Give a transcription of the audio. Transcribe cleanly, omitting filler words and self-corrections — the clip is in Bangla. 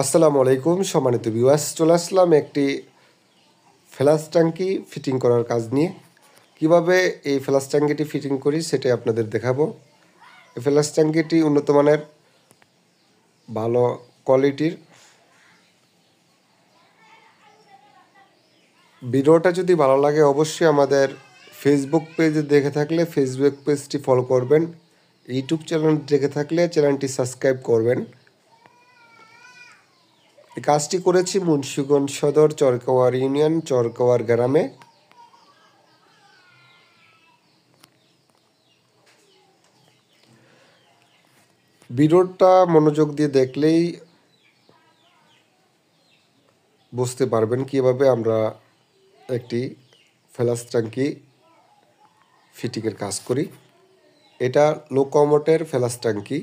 আসসালামু আলাইকুম সম্মানিত ভিউয়ার্স, চলে আসলাম একটি ফ্ল্যাশ ট্যাঙ্কি ফিটিং করার কাজ নিয়ে। কিভাবে এই ফ্ল্যাশ ট্যাঙ্কিটি ফিটিং করি সেটাই আপনাদের দেখাবো। এই ফ্ল্যাশ ট্যাঙ্কিটি উন্নত মানের, ভালো কোয়ালিটির। ভিডিওটা যদি ভালো লাগে অবশ্যই আমাদের ফেসবুক পেজে দেখে থাকলে ফেসবুক পেজটি ফলো করবেন, ইউটিউব চ্যানেল দেখে থাকলে চ্যানেলটি সাবস্ক্রাইব করবেন। এই কাজটি করেছি মুন্সিগঞ্জ সদর চরকাওয়ার ইউনিয়ন চরকাওয়ার গ্রামে। ভিডিওটা মনোযোগ দিয়ে দেখলেই বুঝতে পারবেন কীভাবে আমরা একটি ফ্ল্যাশ ট্যাঙ্কি ফিটিংয়ের কাজ করি। এটা লো কমোটের ফ্ল্যাশ ট্যাঙ্কি।